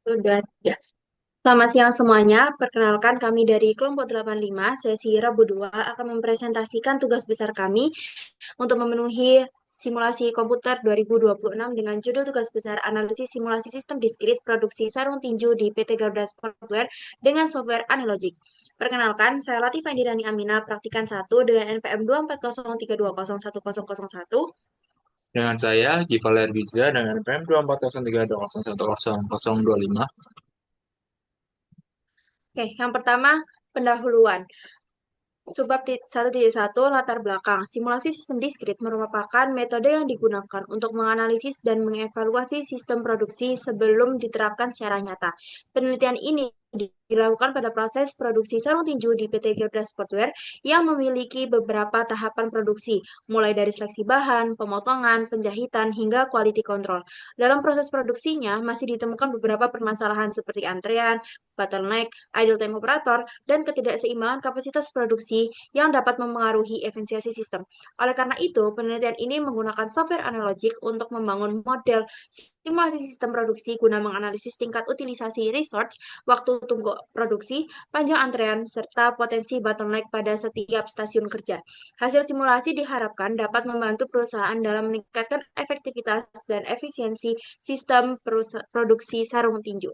Udah, ya. Selamat siang semuanya. Perkenalkan kami dari kelompok 85, sesi Rabu 2 akan mempresentasikan tugas besar kami untuk memenuhi simulasi komputer 2026 dengan judul tugas besar analisis simulasi sistem diskrit produksi sarung tinju di PT Garuda Sportwear dengan software Analogic. Perkenalkan, saya Latifah Indirani Amina, praktikan 1 dengan NPM 24032010001. Dengan saya, Gival Herbiza dengan PM 240320101025. Oke, yang pertama, pendahuluan. Subbab 1.1 latar belakang. Simulasi sistem diskrit merupakan metode yang digunakan untuk menganalisis dan mengevaluasi sistem produksi sebelum diterapkan secara nyata. Penelitian ini dilakukan pada proses produksi sarung tinju di PT Garuda Sportwear yang memiliki beberapa tahapan produksi, mulai dari seleksi bahan, pemotongan, penjahitan, hingga quality control. Dalam proses produksinya masih ditemukan beberapa permasalahan seperti antrean, bottleneck, idle time operator, dan ketidakseimbangan kapasitas produksi yang dapat memengaruhi efisiensi sistem. Oleh karena itu, penelitian ini menggunakan software Analogic untuk membangun model simulasi sistem produksi guna menganalisis tingkat utilisasi resource, waktu tunggu produksi, panjang antrean, serta potensi bottleneck pada setiap stasiun kerja. Hasil simulasi diharapkan dapat membantu perusahaan dalam meningkatkan efektivitas dan efisiensi sistem produksi sarung tinju.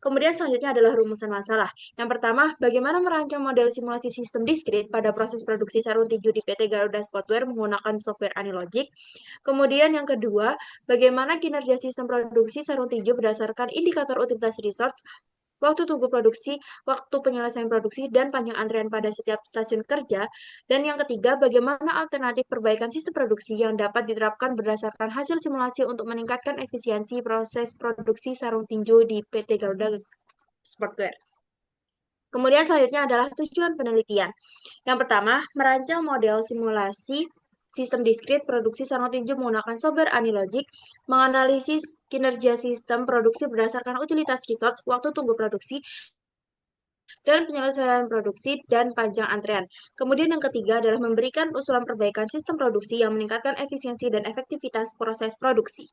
Kemudian selanjutnya adalah rumusan masalah. Yang pertama, bagaimana merancang model simulasi sistem diskrit pada proses produksi sarung tinju di PT Garuda Sportwear menggunakan software Analogic. Kemudian yang kedua, bagaimana kinerja sistem produksi sarung tinju berdasarkan indikator utilitas resource, waktu tunggu produksi, waktu penyelesaian produksi, dan panjang antrean pada setiap stasiun kerja. Dan yang ketiga, bagaimana alternatif perbaikan sistem produksi yang dapat diterapkan berdasarkan hasil simulasi untuk meningkatkan efisiensi proses produksi sarung tinju di PT Garuda Sportwear. Kemudian selanjutnya adalah tujuan penelitian. Yang pertama, merancang model simulasi sistem diskrit produksi sarung tinju menggunakan software Analogic, menganalisis kinerja sistem produksi berdasarkan utilitas resource, waktu tunggu produksi, dan penyelesaian produksi dan panjang antrean. Kemudian yang ketiga adalah memberikan usulan perbaikan sistem produksi yang meningkatkan efisiensi dan efektivitas proses produksi.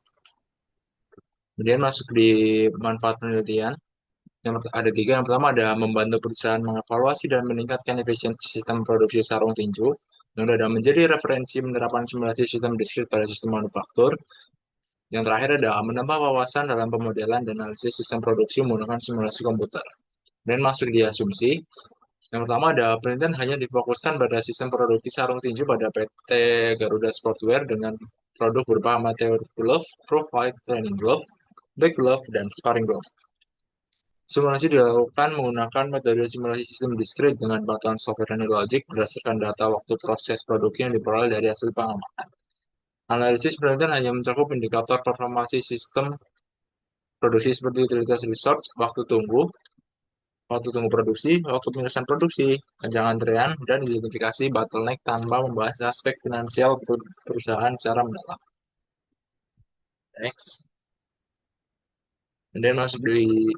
Kemudian masuk di manfaat penelitian. Ada tiga. Yang pertama ada membantu perusahaan mengevaluasi dan meningkatkan efisiensi sistem produksi sarung tinju. Yang kedua ada menjadi referensi penerapan simulasi sistem diskrit pada sistem manufaktur. Yang terakhir ada menambah wawasan dalam pemodelan dan analisis sistem produksi menggunakan simulasi komputer. Dan masuk di asumsi. Yang pertama ada penelitian hanya difokuskan pada sistem produksi sarung tinju pada PT Garuda Sportwear dengan produk berupa amateur glove, profile training glove, back glove, dan sparring glove. Simulasi dilakukan menggunakan metode simulasi sistem diskrit dengan bantuan software Analogic berdasarkan data waktu proses produksi yang diperoleh dari hasil pengamatan. Analisis penelitian hanya mencakup indikator performasi sistem produksi seperti utilitas resource, waktu tunggu produksi, waktu penyelesaian produksi, panjang antrean, dan identifikasi bottleneck tanpa membahas aspek finansial perusahaan secara mendalam. Next. Kemudian masuk di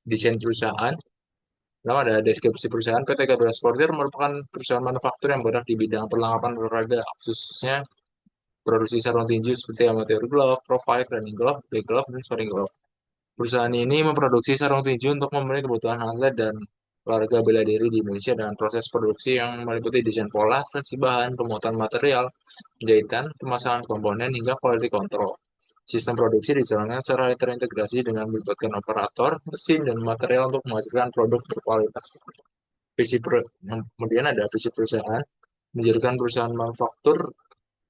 desain perusahaan. Pertama ada deskripsi perusahaan. PT Garuda Sportir merupakan perusahaan manufaktur yang bergerak di bidang perlengkapan olahraga, khususnya produksi sarung tinju seperti amateur glove, profile, training glove, back glove, dan sparring glove. Perusahaan ini memproduksi sarung tinju untuk memenuhi kebutuhan atlet dan olahraga bela diri di Indonesia dengan proses produksi yang meliputi desain pola, seleksi bahan, pemuatan material, penjahitan, pemasangan komponen, hingga quality control. Sistem produksi dijalankan secara terintegrasi dengan melibatkan operator, mesin, dan material untuk menghasilkan produk berkualitas. Kemudian ada visi perusahaan, menjadikan perusahaan manufaktur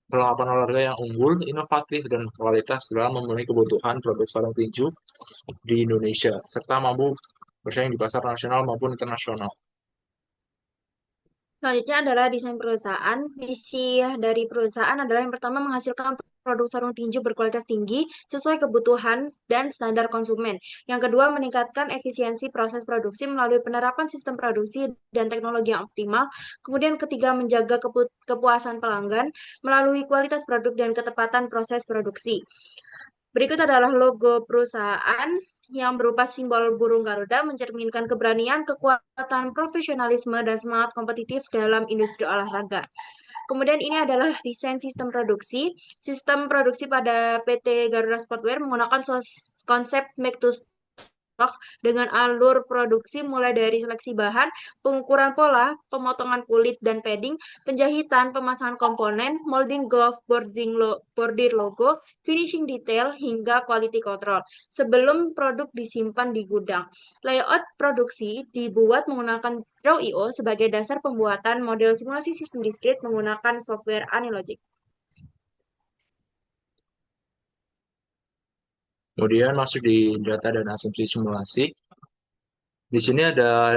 perlengkapan olahraga yang unggul, inovatif, dan kualitas dalam memenuhi kebutuhan produk sarung tinju di Indonesia, serta mampu bersaing di pasar nasional maupun internasional. Selanjutnya adalah desain perusahaan. Misi dari perusahaan adalah yang pertama menghasilkan produk sarung tinju berkualitas tinggi sesuai kebutuhan dan standar konsumen. Yang kedua, meningkatkan efisiensi proses produksi melalui penerapan sistem produksi dan teknologi yang optimal. Kemudian ketiga, menjaga kepuasan pelanggan melalui kualitas produk dan ketepatan proses produksi. Berikut adalah logo perusahaan yang berupa simbol burung Garuda mencerminkan keberanian, kekuatan, profesionalisme, dan semangat kompetitif dalam industri olahraga. Kemudian ini adalah desain sistem produksi. Sistem produksi pada PT Garuda Sportwear menggunakan konsep make to dengan alur produksi mulai dari seleksi bahan, pengukuran pola, pemotongan kulit dan padding, penjahitan, pemasangan komponen, molding glove, bordir logo, finishing detail, hingga quality control sebelum produk disimpan di gudang. Layout produksi dibuat menggunakan Draw.io sebagai dasar pembuatan model simulasi sistem diskrit menggunakan software Anilogic. Kemudian masuk di data dan asumsi simulasi. Di sini ada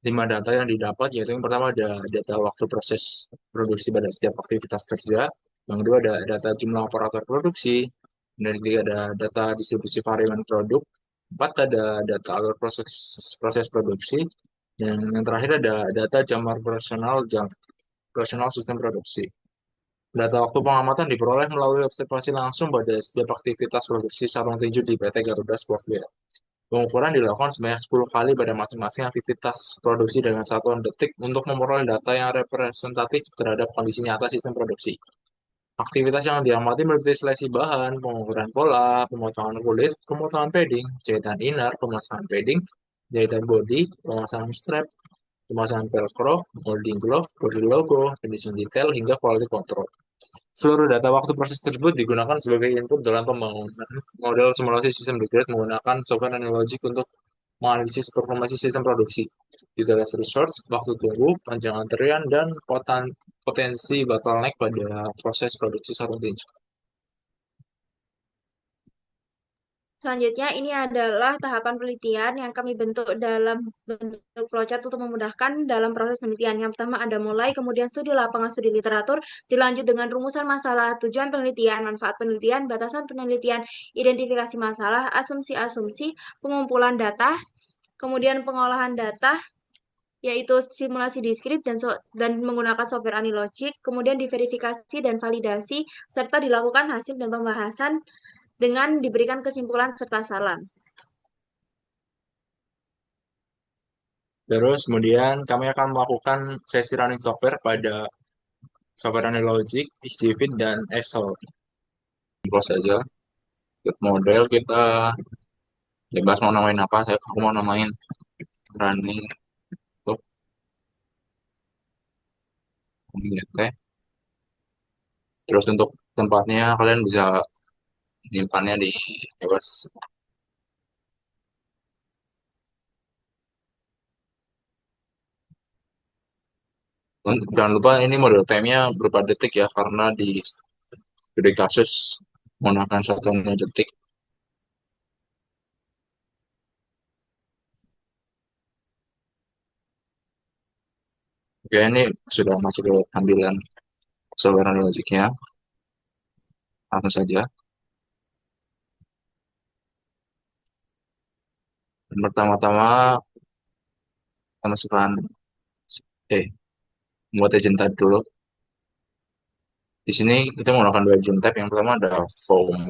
5 data yang didapat, yaitu yang pertama ada data waktu proses produksi pada setiap aktivitas kerja, yang kedua ada data jumlah operator produksi, dan yang ketiga ada data distribusi varian produk, empat ada data alur proses produksi, dan yang terakhir ada data jam operasional sistem produksi. Data waktu pengamatan diperoleh melalui observasi langsung pada setiap aktivitas produksi sarung tinju di PT Garuda Sportwear. Pengukuran dilakukan sebanyak 10 kali pada masing-masing aktivitas produksi dengan satuan detik untuk memperoleh data yang representatif terhadap kondisi nyata sistem produksi. Aktivitas yang diamati meliputi seleksi bahan, pengukuran pola, pemotongan kulit, pemotongan padding, jahitan inner, pemasangan padding, jahitan body, pemasangan strap, pemasangan velcro, molding glove, body logo, finishing detail, hingga quality control. Seluruh data waktu proses tersebut digunakan sebagai input dalam pembangunan model simulasi sistem detail menggunakan software Analogic untuk menganalisis performasi sistem produksi, utilize resource, waktu tunggu, panjang antrian, dan potensi bottleneck pada proses produksi sarung tinju. Selanjutnya, ini adalah tahapan penelitian yang kami bentuk dalam bentuk flowchart untuk memudahkan dalam proses penelitian. Yang pertama ada mulai, kemudian studi lapangan, studi literatur, dilanjut dengan rumusan masalah, tujuan penelitian, manfaat penelitian, batasan penelitian, identifikasi masalah, asumsi-asumsi, pengumpulan data, kemudian pengolahan data, yaitu simulasi diskrit dan menggunakan software Anilogic, kemudian diverifikasi dan validasi, serta dilakukan hasil dan pembahasan dengan diberikan kesimpulan serta saran. Terus kemudian kami akan melakukan sesi running software pada software Analogic, EasyFit, dan Excel. Close saja. Model kita bebas mau namain apa, aku mau namain running teh. Terus untuk tempatnya kalian bisa nyimpannya di bebas. Jangan lupa ini model time-nya berupa detik ya, karena di studi kasus menggunakan satuannya detik. Oke, ini sudah masuk ke tampilan software logiknya. Langsung saja. Dan pertama-tama kita masukkan eh membuat agent type dulu. Di sini kita menggunakan dua agent type. Yang pertama ada foam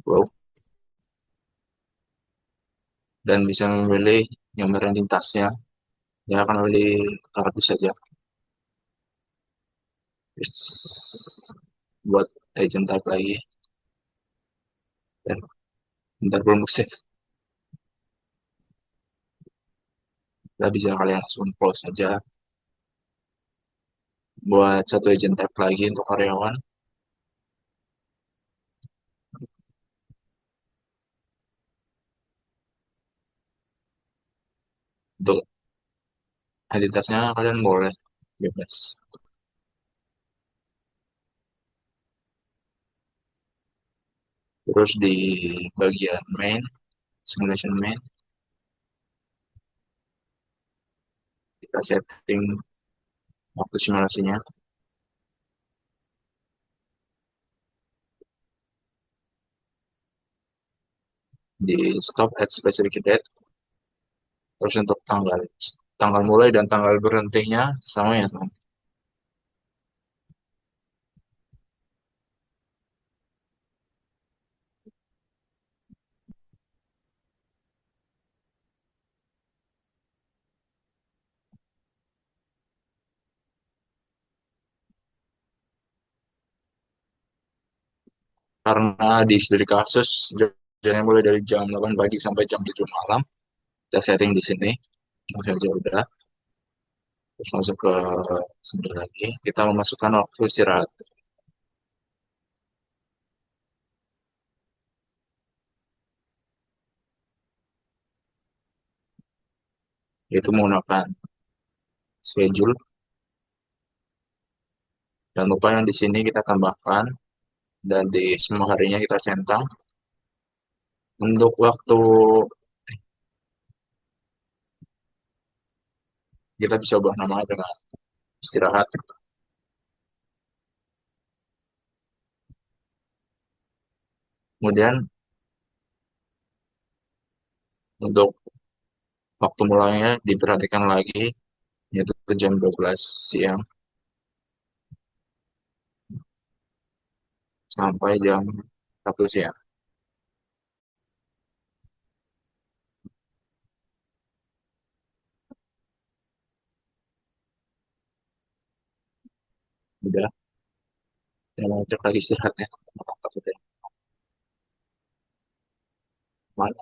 glove dan bisa memilih gambaran lintasnya. Ya akan memilih kardus saja. Terus buat agent type lagi. Dan bentar belum save. Udah bisa kalian langsung close saja. Buat satu agent type lagi untuk karyawan. Untuk identitasnya kalian boleh bebas. Terus di bagian main, simulation main, kita setting waktu simulasinya di stop at specific date. Terus untuk tanggal tanggal mulai dan tanggal berhentinya sama ya teman. Karena di studi kasus Jadi mulai dari jam 8 pagi sampai jam 7 malam. Kita setting di sini. Langsung aja udah. Terus masuk ke sini lagi. Kita memasukkan waktu istirahat. Yaitu menggunakan schedule. Dan lupa yang di sini kita tambahkan. Dan di semua harinya kita centang. Untuk waktu kita bisa ubah nama dengan istirahat. Kemudian untuk waktu mulainya diperhatikan lagi, yaitu jam 12 siang sampai jam 1 siang. Udah, saya mau cek lagi istirahatnya. Takutnya mana?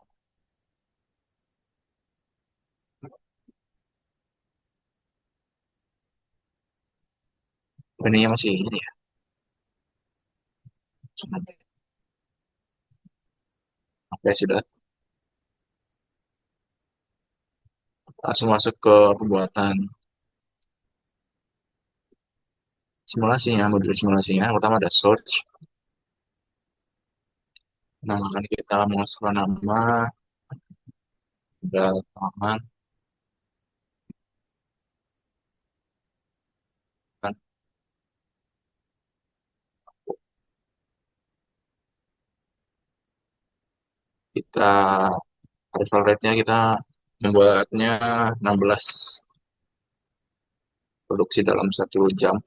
Ininya masih ini ya. Oke, sudah. Langsung masuk ke pembuatan simulasinya, modul simulasinya. Yang pertama ada search. Nama akan kita masukkan nama, udah aman, kan kita arrival rate-nya kita membuatnya 16 produksi dalam 1 jam.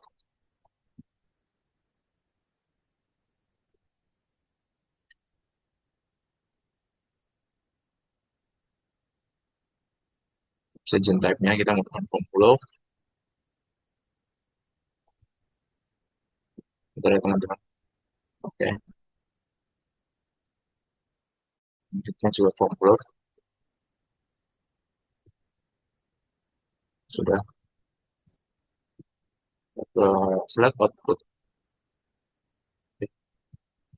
Sejen type-nya kita menggunakan formulo. Kita lihat teman-teman. Oke, kita juga formulo. Sudah ke select output.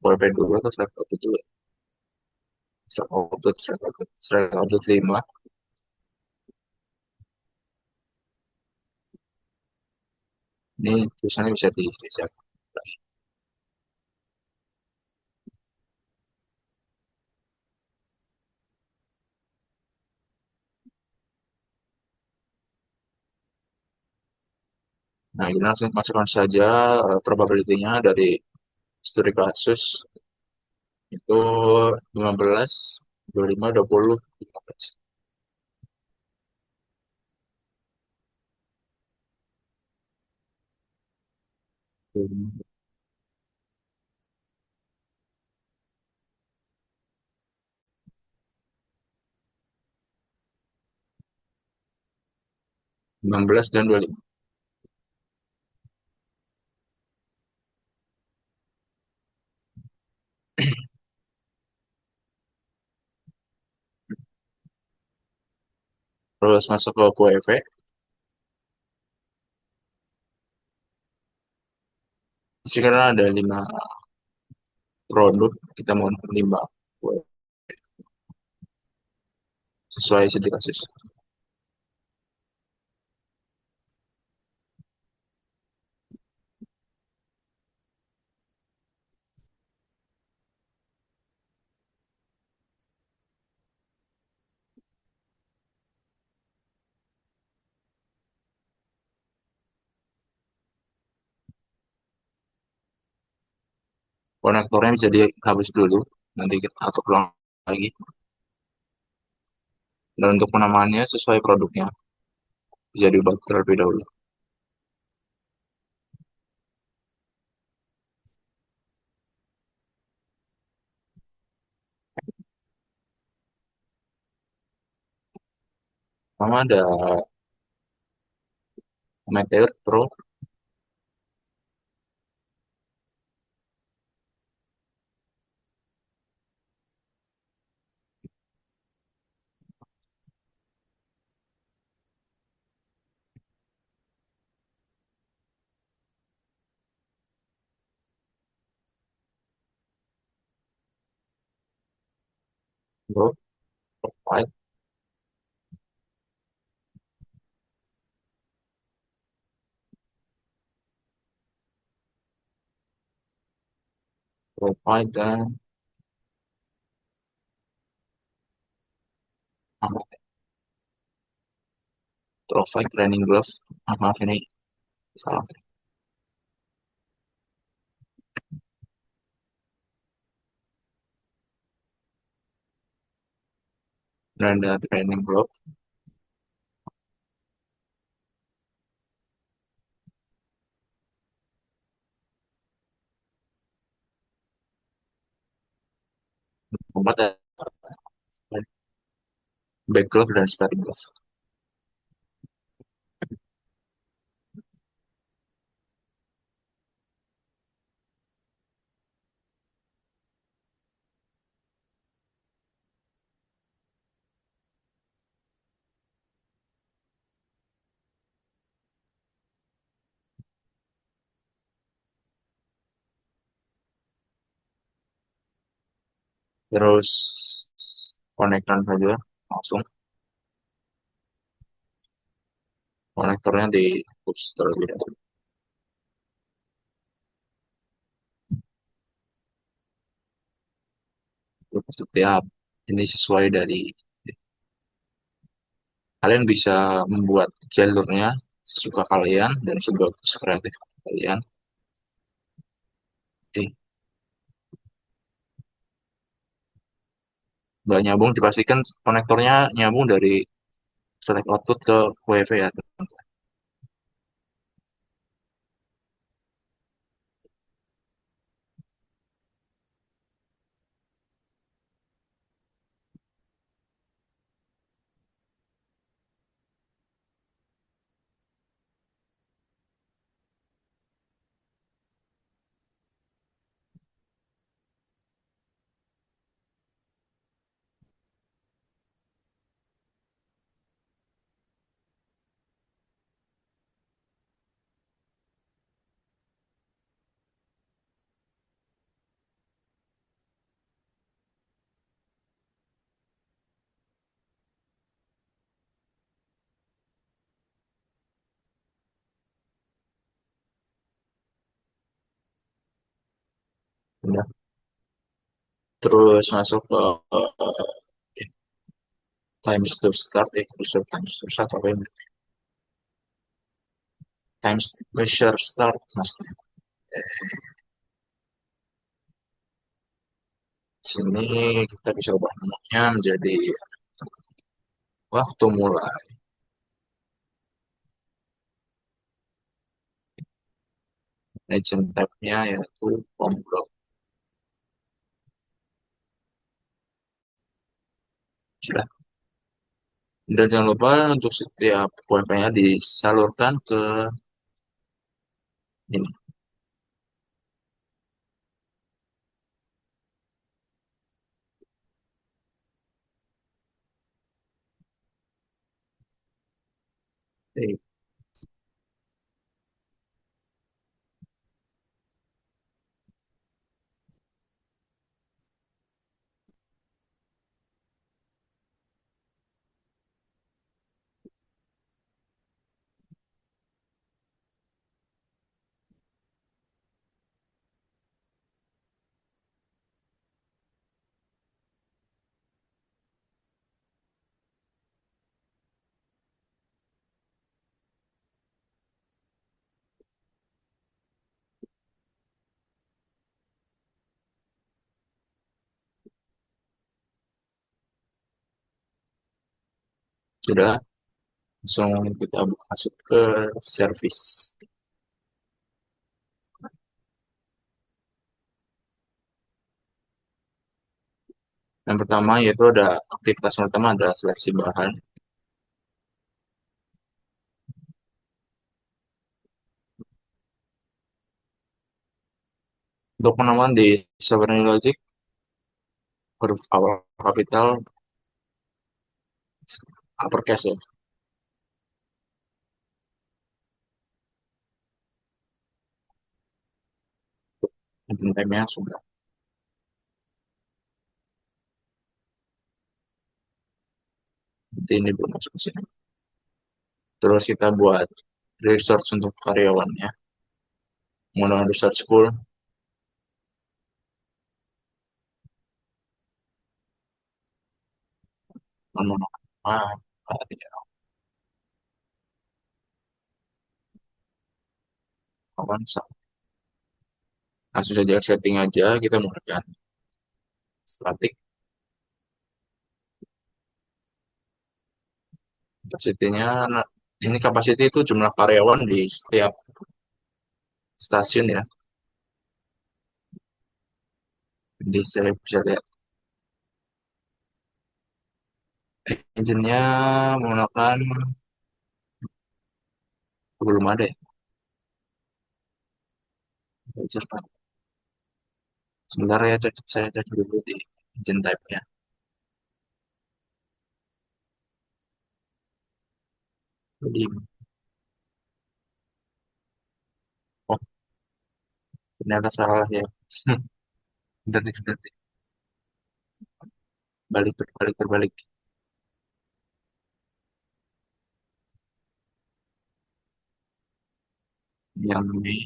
WP dulu atau select output dulu? Select output 5. Ini tulisannya bisa digeser. Nah, ini langsung masukkan saja probability-nya dari studi kasus itu 15, 25, 20, 15. 16 dan 25. Terus masuk ke QEV. Sekarang ada 5 produk, kita mau 5 sesuai studi kasus. Konektornya bisa dihapus dulu, nanti kita atur ulang lagi. Dan untuk penamaannya sesuai produknya, bisa diubah terlebih dahulu. Pertama ada Meteor Pro, Bro, provide, dan apa? Provide training gloves. Maaf ini salah. Dan ada training gloves. Keempat ada back glove dan sparring glove. Terus konekkan saja langsung. Konektornya di push terlebih dahulu. Setiap ini sesuai dari kalian bisa membuat jalurnya sesuka kalian dan sekreatif kalian. Eh, nggak nyambung dipastikan konektornya nyambung dari select output ke WiFi ya. Udah. Terus masuk ke times to start, crucial times to start apa ini? Times measure start maksudnya. Sini kita bisa ubah namanya menjadi waktu mulai. Legend tab-nya yaitu form block. Sudah. Dan jangan lupa untuk setiap wifi-nya disalurkan ke ini. Oke, sudah. Langsung kita masuk ke service. Yang pertama yaitu ada aktivitas pertama ada seleksi bahan. Untuk penemuan di Sovereign Logic, huruf awal kapital uppercase ya. Intent time-nya sudah. Ini belum masuk ke sini. Terus kita buat research untuk karyawannya, menggunakan research school, menggunakan Avanza. Langsung saja setting aja, kita menggunakan static. Kapasitinya, nah, ini kapasiti itu jumlah karyawan di setiap stasiun ya. Jadi saya bisa lihat engine-nya menggunakan belum ada ya. Cepat. Sebentar ya, saya cek dulu di engine type-nya. Jadi, oh ternyata salah ya. Bentar nih, bentar nih. Balik, berbalik, berbalik. Yang ini,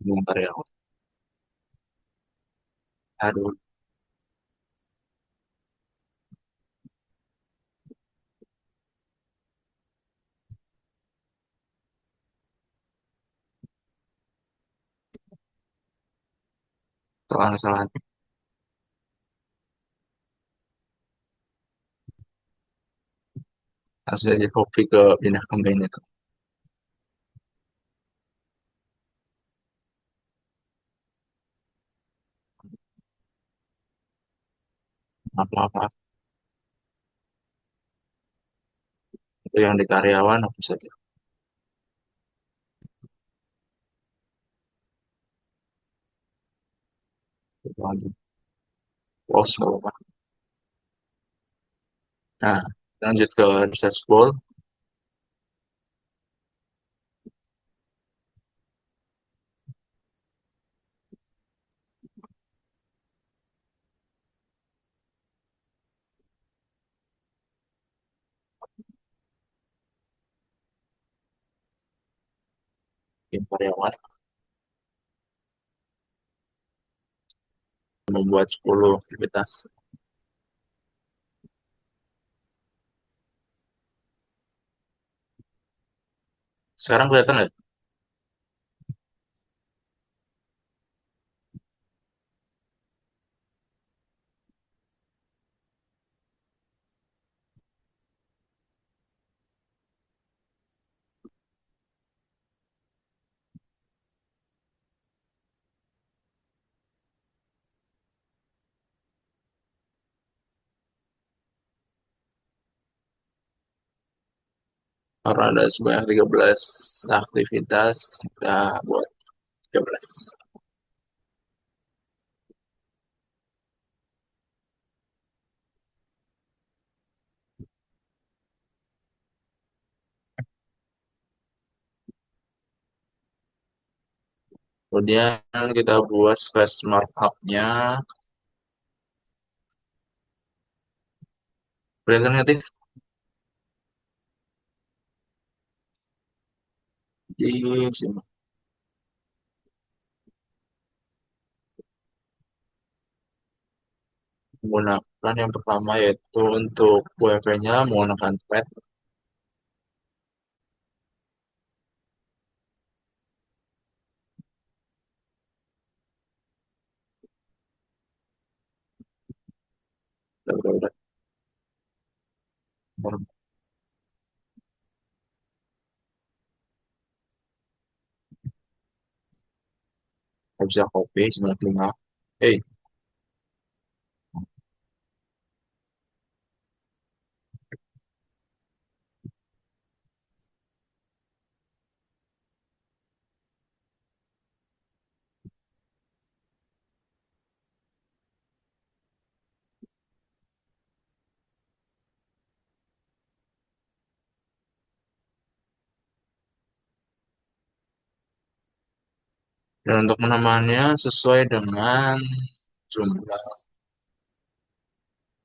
belum karyawan. Aduh, kesalahan-kesalahan. Langsung aja copy ke pindah campaign itu. Maaf, maaf, maaf. Itu yang di karyawan, hapus saja. Itu lagi. Close, nggak apa-apa. Nah, lanjut ke research goal. Tim karyawan membuat 10 aktivitas. Sekarang kelihatan nggak? Karena ada sebanyak 13 aktivitas, kita buat 13. Kemudian kita buat space markup-nya. Kelihatan nggak, di sini menggunakan yang pertama yaitu untuk WP-nya menggunakan pet. Udah, udah. Nggak bisa copy 95. Eh, Dan untuk menambahnya sesuai dengan jumlah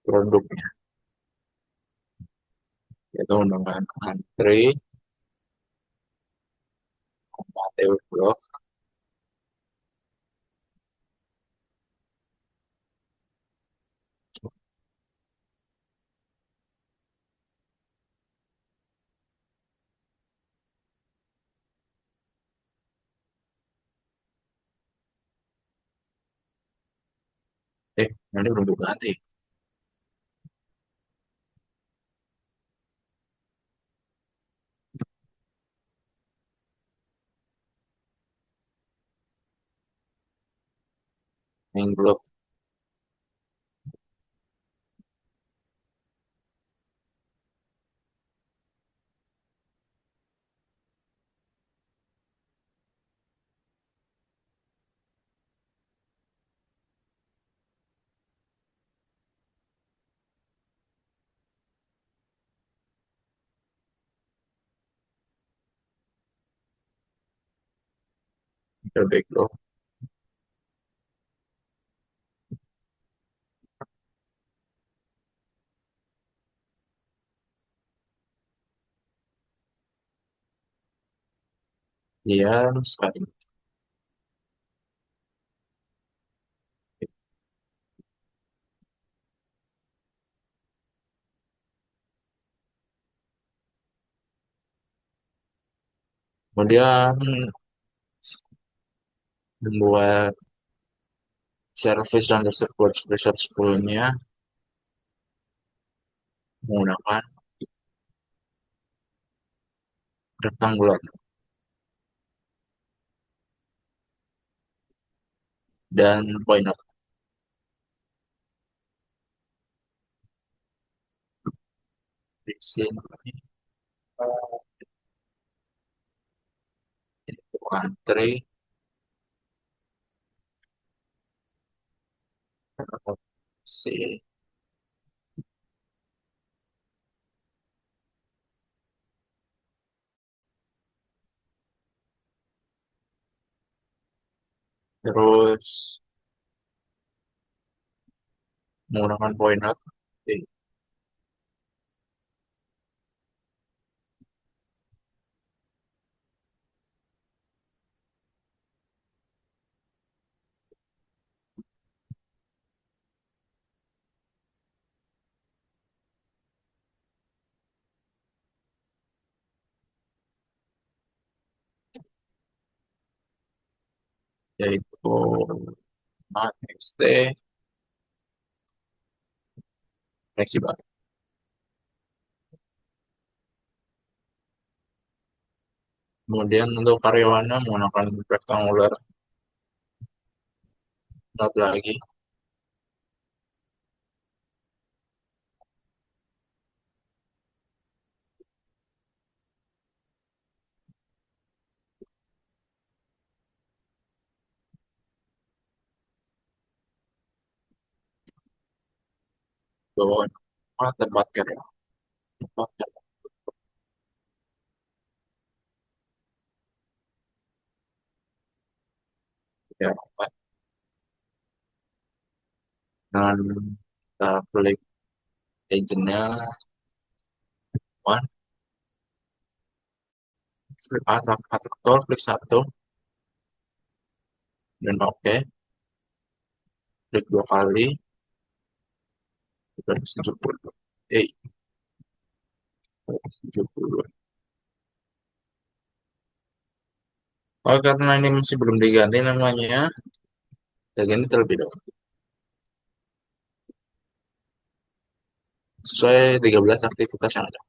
produknya, yaitu menggunakan country, TW blok, nanti belum ganti, main blok, back blok, kemudian spotting. Kemudian membuat service dan dashboard preset sebelumnya menggunakan rectangular dan pointer. Di sini country, si terus menggunakan pointer, yaitu txt fleksibel. Kemudian untuk karyawannya menggunakan rectangular not lagi, bahwa tempat kerja, tempat kerja, dan kita klik agentnya one, klik atau klik satu dan oke, klik dua kali dan 70. Eh, 70. Oh, karena ini masih belum diganti namanya, saya ganti terlebih dahulu. Sesuai 13 aktivitas yang ada.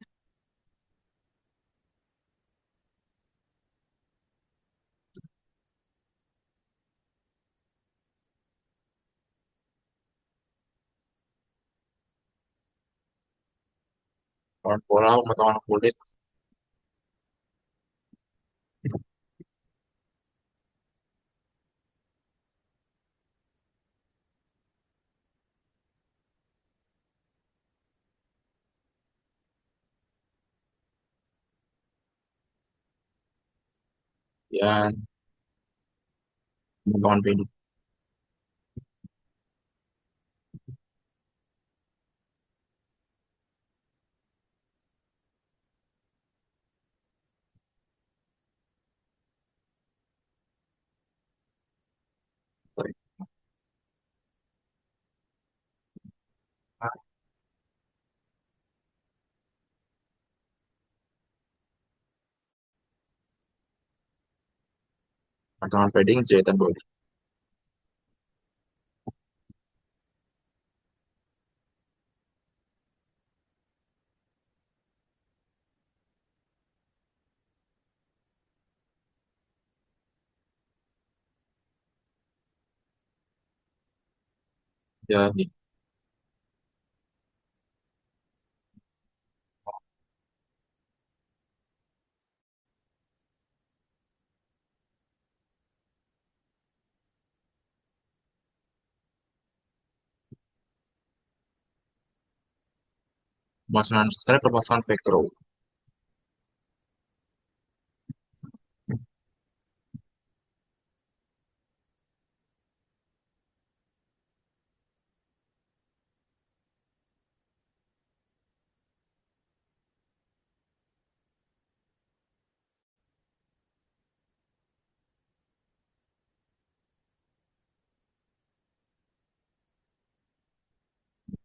Warna pola, pemotongan kulit, ya Pemotongan pending. Pemotongan pending jahitan body. Jadi pemasangan strap, pemasangan fake row.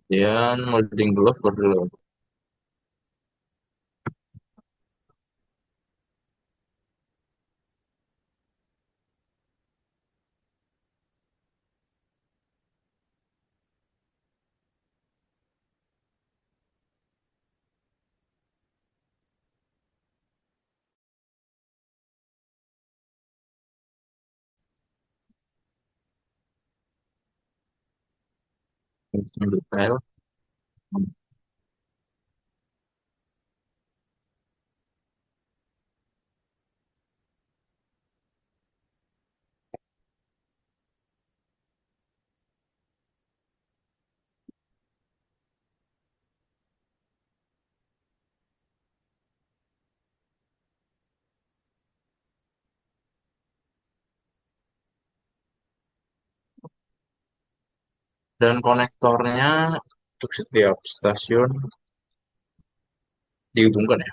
Kemudian molding glove baru dulu. Detail. Dan konektornya untuk setiap stasiun dihubungkan ya.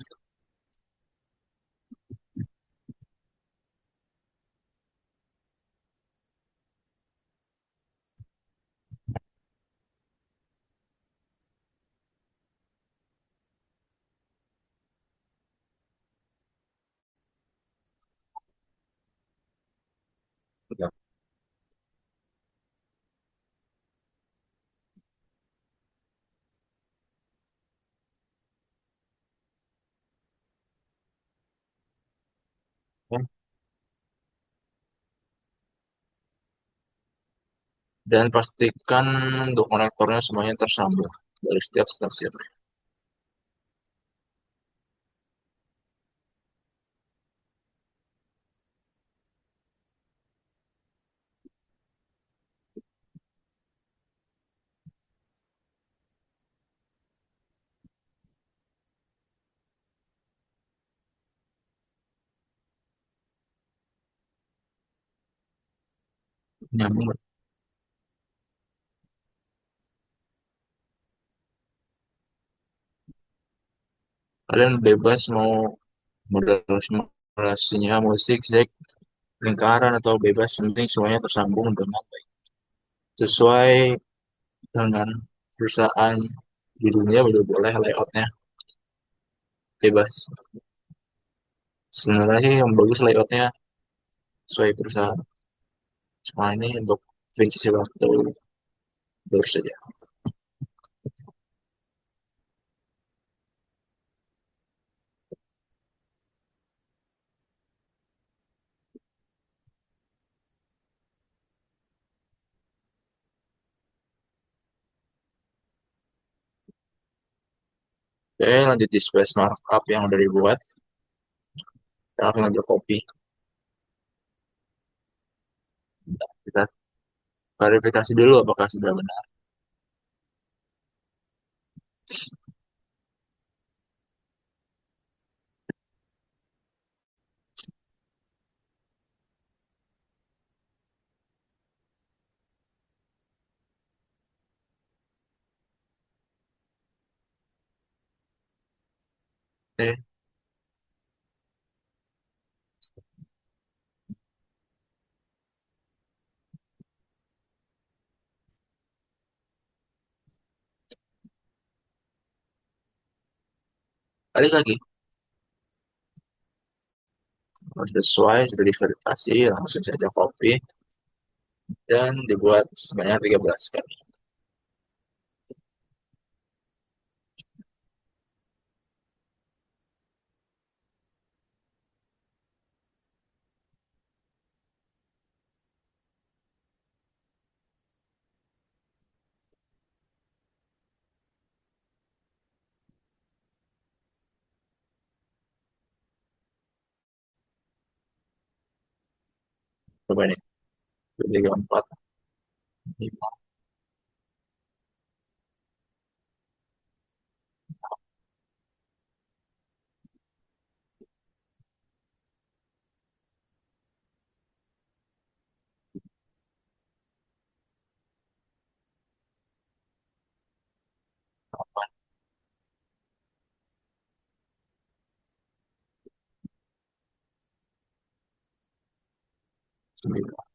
Ya. Dan pastikan untuk konektornya semuanya tersambung dari setiap stasiun. Nyambung. Kalian bebas mau model simulasinya mau zigzag, lingkaran atau bebas, yang penting semuanya tersambung dengan baik. Sesuai dengan perusahaan di dunia udah boleh layoutnya bebas. Sebenarnya sih yang bagus layoutnya sesuai perusahaan. Semua ini untuk efisiensi waktu baru saja. Oke, lanjut di space markup yang udah dibuat. Kita langsung ambil copy. Kita verifikasi dulu apakah sudah benar. Oke, balik lagi. Kalau sesuai, sudah diverifikasi, langsung saja copy dan dibuat sebanyak 13 kali. Coba nih, 3, 4, 5. Sembilan,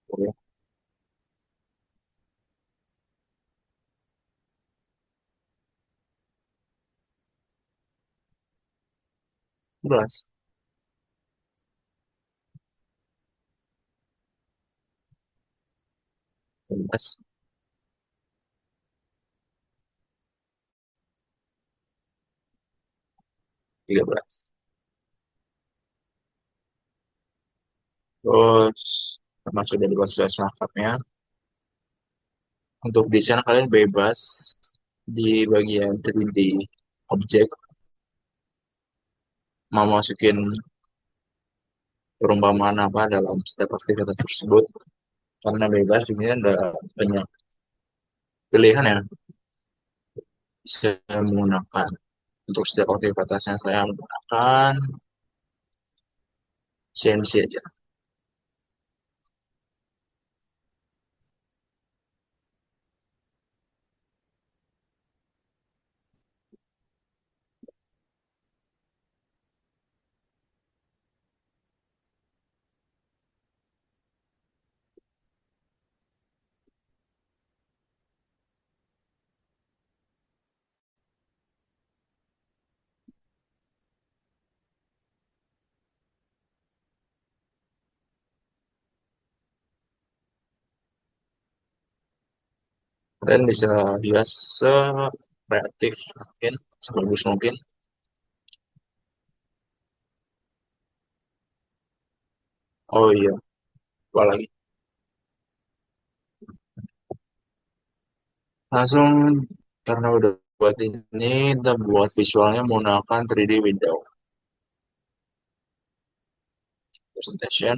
10, 11, 12, 13. Terus, termasuk dari proses markupnya. Untuk desain kalian bebas di bagian 3D objek, mau masukin perumpamaan apa dalam setiap aktivitas tersebut. Karena bebas, di sini ada banyak pilihan ya. Saya menggunakan untuk setiap aktivitasnya saya menggunakan CNC aja. Kalian bisa hias sekreatif mungkin, sebagus mungkin. Oh iya, apa lagi? Langsung karena udah buat ini, kita buat visualnya menggunakan 3D window presentation,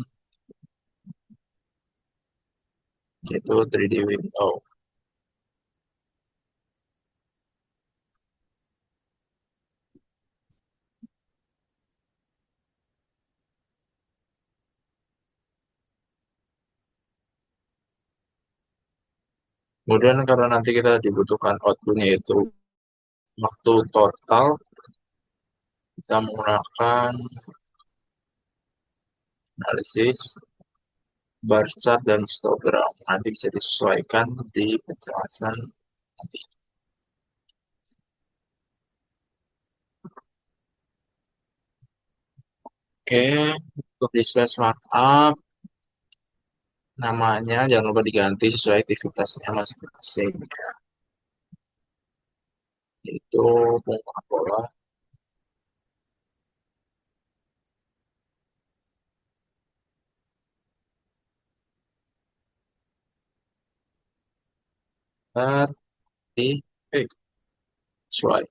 yaitu 3D window. Kemudian karena nanti kita dibutuhkan outputnya itu waktu total, kita menggunakan analisis, bar chart, dan histogram. Nanti bisa disesuaikan di penjelasan nanti. Oke, untuk display markup, namanya jangan lupa diganti sesuai aktivitasnya masing-masing. Itu pengumpulan pola, arti, sesuai.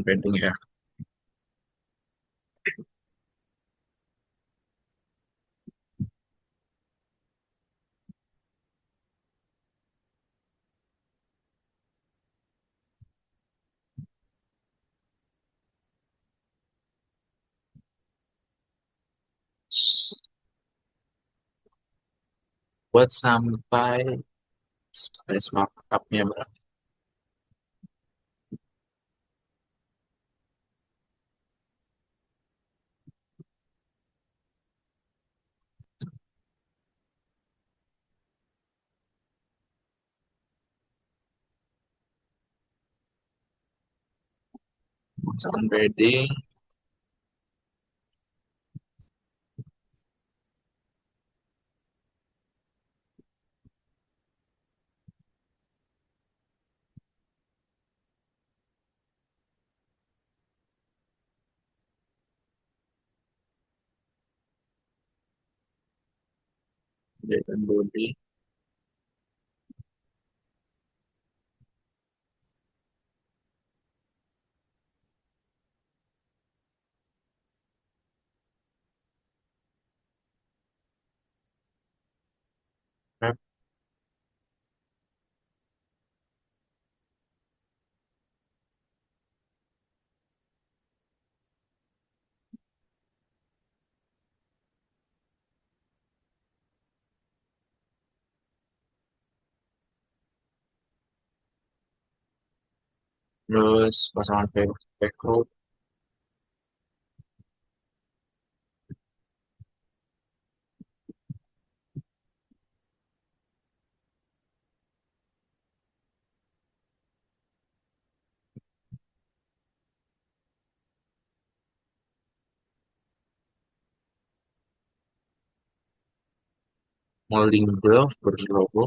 pending ya. Buat sampai space markupnya berapa? Misalkan pending, dan body, wrap, terus pasangan background, molding buff berlogo,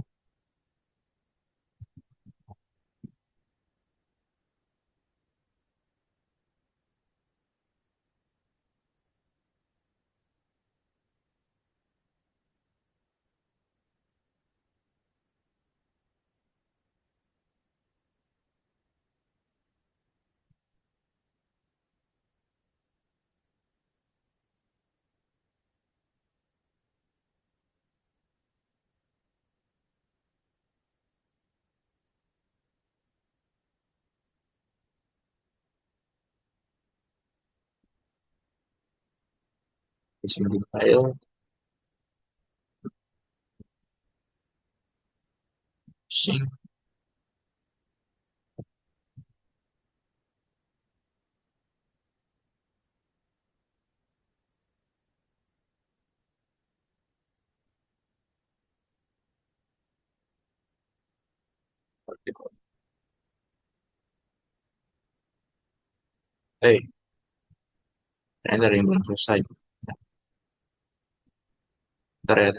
fishing detail, fishing, ternyata ada yang belum selesai. Ntar ya,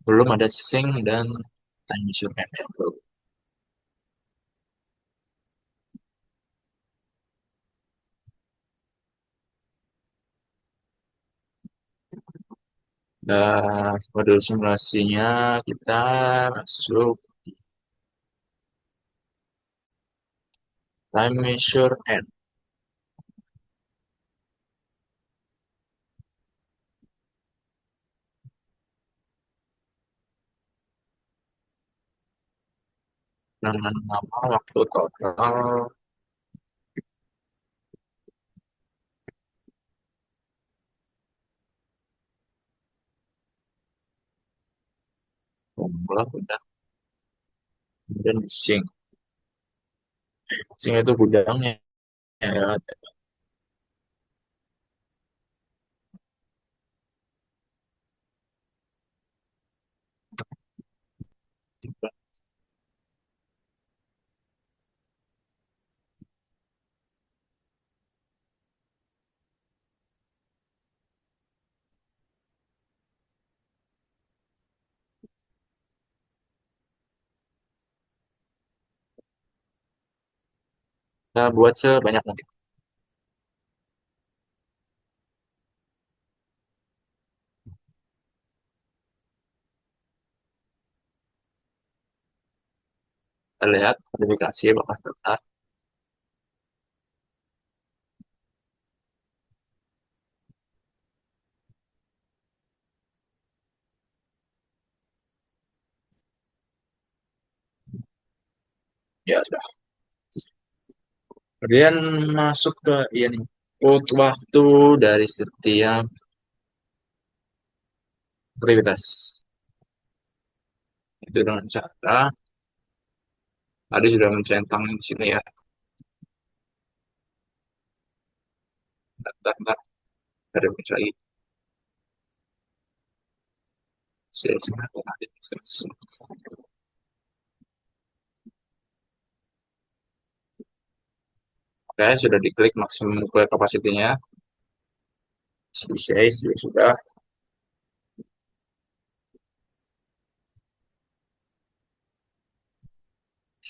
belum ada sync dan time measurement yang belum. Nah, modul simulasinya kita masuk time measure and dengan nama waktu total formula udah, kemudian di sync. Sync itu gudangnya ya. Kita buat sebanyak mungkin. Kita lihat verifikasi apakah benar. Ya sudah. Kemudian masuk ke input waktu dari setiap aktivitas. Itu dengan cara tadi sudah mencentang di sini ya. Bentar, ada lagi. Oke, sudah diklik maksimum nuclear capacity-nya. CCS juga sudah.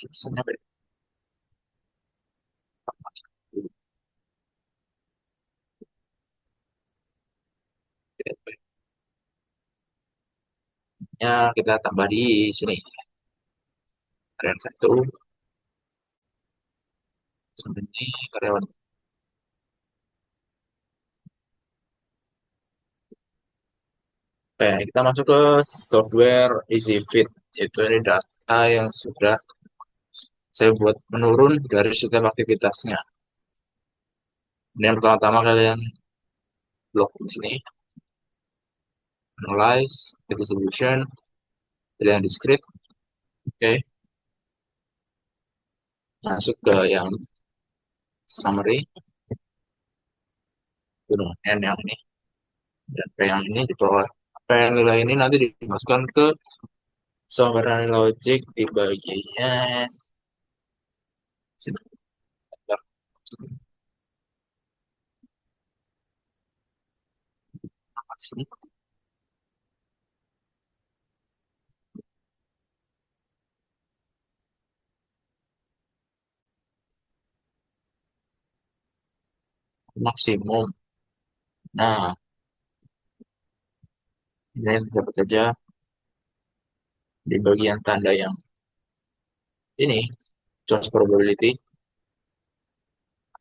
Sistemnya beda. Ya, kita tambah di sini. Ada yang satu. Sebenarnya karyawan. Oke, kita masuk ke software EasyFit. Itu ini data yang sudah saya buat menurun dari setiap aktivitasnya. Ini yang pertama-tama kalian blok di sini. Analyze, distribution, pilih yang discrete. Oke, masuk ke yang summary. Itu N yang ini. Dan P yang ini di bawah. P yang nilai ini nanti dimasukkan ke software logic di bagian sini. Sini. Maksimum. Nah, ini dapat saja di bagian tanda yang ini, choice probability,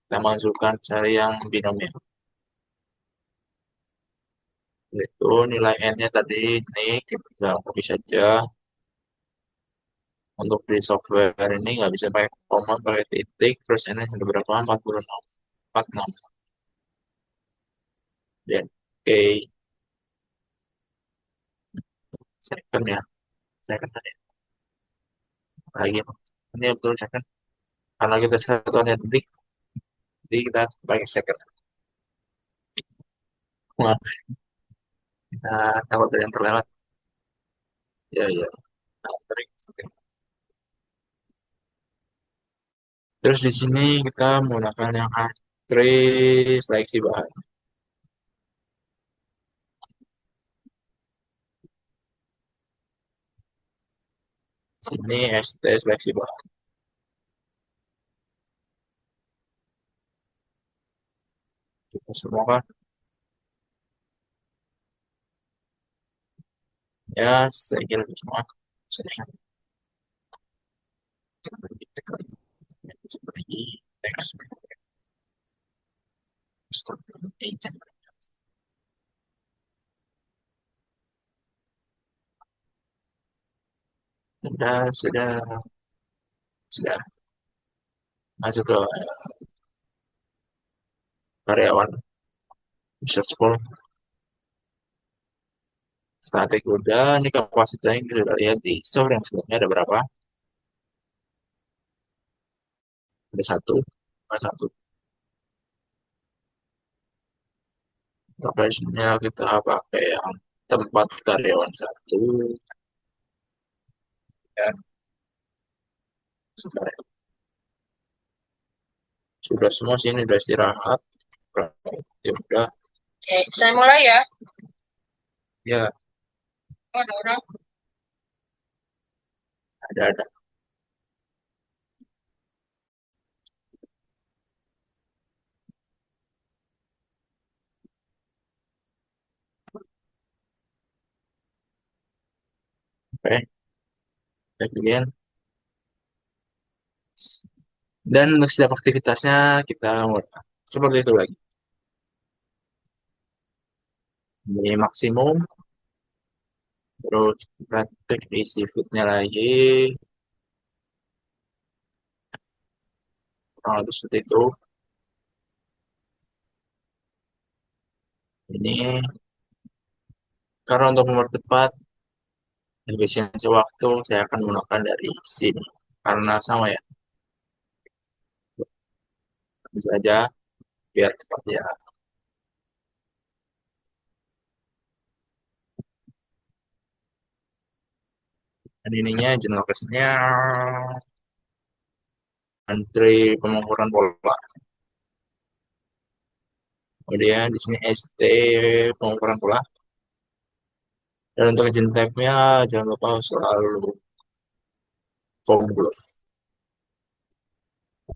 kita masukkan cari yang binomial. Itu nilai N-nya tadi ini kita bisa copy saja. Untuk di software ini nggak bisa pakai koma, pakai titik, terus ini ada berapa? 46, 46. Dan oke, second ya, second tadi. Lagi, ini betul second. Karena kita satuannya titik, jadi kita pakai second. Wah, kita takut ada yang terlewat. Ya, ya. Nah, terus di sini kita menggunakan yang A3 seleksi bahan. Sini ST seleksi bahan. Kita semua kan ya saya kira itu semua. Seperti teks agent. Sudah masuk ke karyawan research pool statik udah. Ini kapasitasnya kita sudah lihat di source yang sebelumnya ada berapa? Ada satu, ada satu. Lokasinya kita pakai yang tempat karyawan satu dan sudah sudah semua sini udah istirahat. Ya udah. Oke, saya mulai ya. Ya, oh, ada orang. Ada. Oke, back again. Dan untuk setiap aktivitasnya kita seperti itu lagi. Ini maksimum, terus praktik di seafoodnya lagi, kurang lebih seperti itu. Ini karena untuk mempercepat efisiensi waktu, saya akan menggunakan dari sini. Karena sama ya, bisa aja biar cepat ya. Dan ininya general case-nya antri pengukuran pola. Kemudian di sini ST pengukuran pola. Dan untuk agent type-nya jangan lupa selalu foam glove.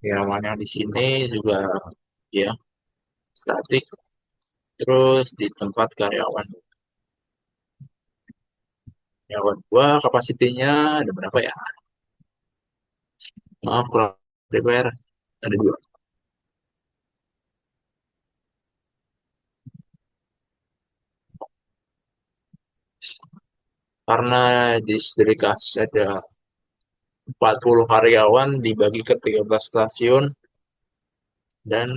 Namanya di sini juga ya statik. Terus di tempat karyawan. Karyawan gua kapasitinya ada berapa ya? Maaf kurang prepare. Ada dua. Karena dari kasus ada 40 karyawan dibagi ke 13 stasiun dan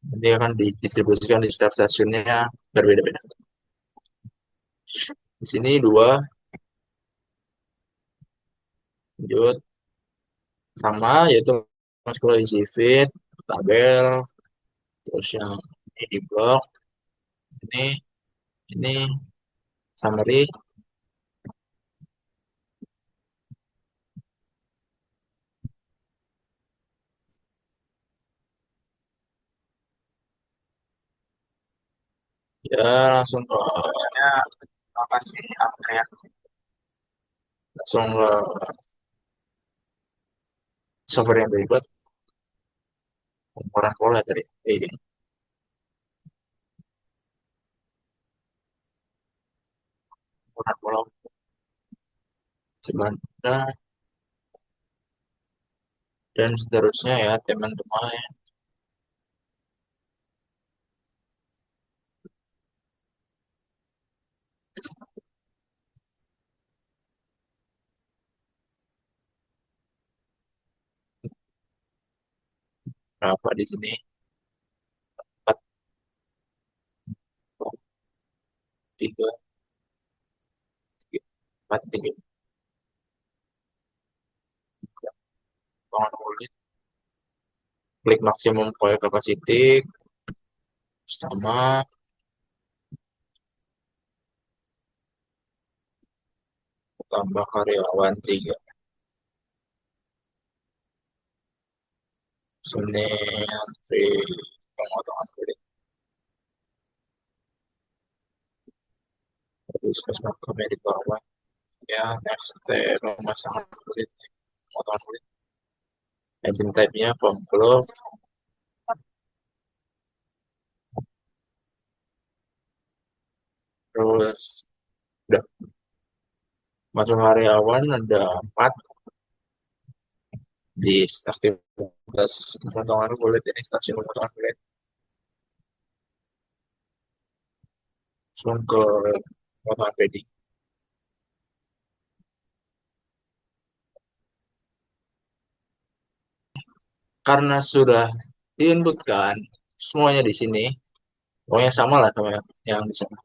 nanti akan didistribusikan di setiap stasiunnya berbeda-beda. Di sini dua, lanjut sama yaitu muscular easy fit, tabel, terus yang ini di blok, ini, ini summary, ya langsung ke apa sih antrian langsung ke software yang berikut pengukuran pola tadi. Pengukuran pola sebenarnya dan seterusnya ya teman-teman ya. Berapa di sini? 4, 3, 4, 3. Bangun kulit, klik maksimum coil capacity sama tambah karyawan 3. Sini antri pemotongan kulit. Terus kosmetiknya di bawah. Ya, next step pemasangan kulit, pemotongan kulit. Engine type-nya foam glove. Terus udah masuk karyawan ada 4 di aktivitas pemotongan kulit ini stasiun pemotongan kulit. Langsung ke pemotongan pedi. Karena sudah diinputkan semuanya di sini, pokoknya sama lah sama yang di sana.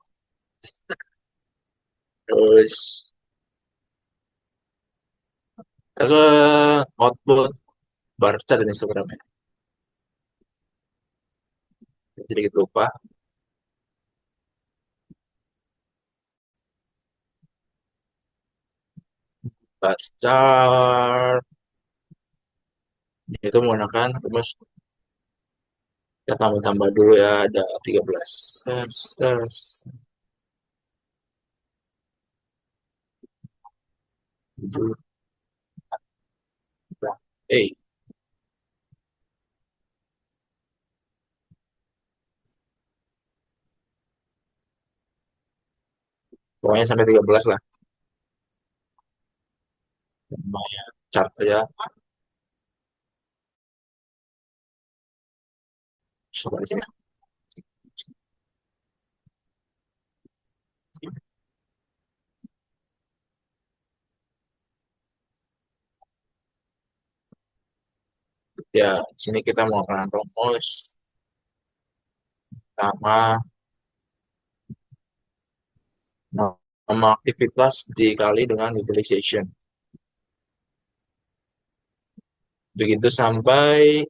Terus kita ke output bar chart di Instagramnya. Jadi kita lupa bar chart itu menggunakan rumus kita tambah-tambah dulu ya ada 13 terus 7 pokoknya sampai 13 lah namanya chart ya. Coba di sini. Ya, di sini kita mau akan rumus sama nama aktivitas dikali dengan utilization. Begitu sampai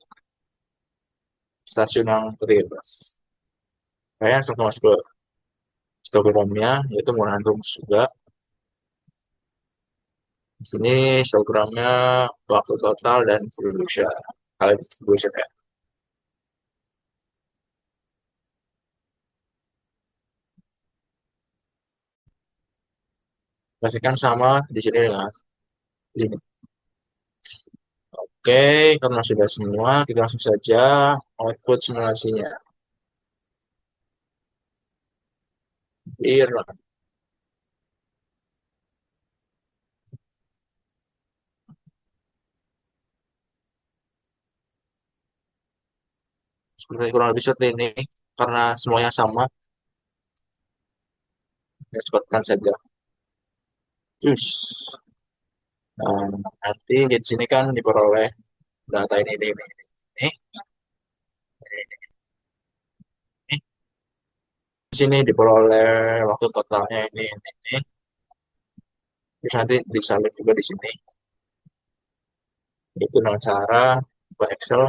stasiun yang ke-13. Saya langsung masuk ke histogramnya, yaitu menggunakan rumus juga. Di sini histogramnya waktu total dan distribution. Kali distribution ya. Pastikan sama di sini dengan ini. Oke, karena sudah semua, kita langsung saja output simulasinya. Di run. Seperti kurang lebih seperti ini, karena semuanya sama, ya cepatkan saja. Terus, nah, nanti di sini kan diperoleh data ini. Ini. Di sini diperoleh waktu totalnya ini. Terus nanti disalin juga di sini. Itu dengan cara buka Excel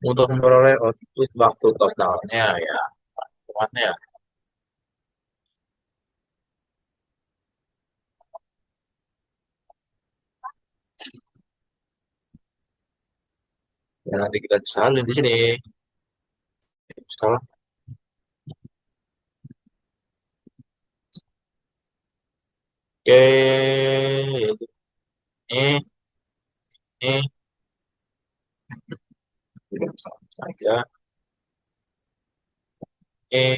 untuk memperoleh output waktu totalnya ya. Temannya ya. Ya nanti kita disalin di sini. Misal, oke, ini, ini, tidak sama saja. Ini,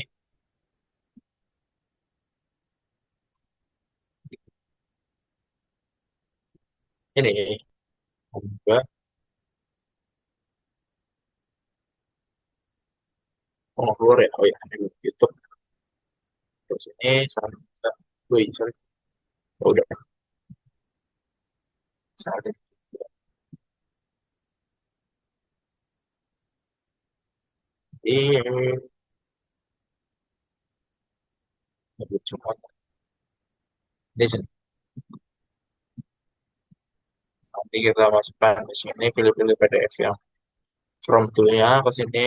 juga, oh keluar ya, oh ya, ini YouTube. Terus ini sama juga, wih, sorry, oh, udah, salin. Ini, lebih cuma, ini sini. Nanti kita masukkan di sini, pilih-pilih PDF yang from tool-nya ke sini,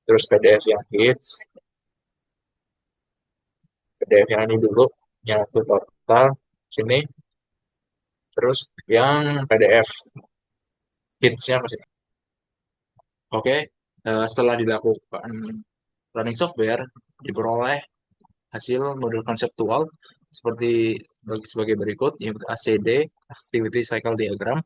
terus PDF yang hits, PDF yang ini dulu, yang itu total, sini, terus yang PDF hits-nya ke sini. Oke, setelah dilakukan running software, diperoleh hasil model konseptual seperti sebagai berikut, yaitu ACD, Activity Cycle Diagram.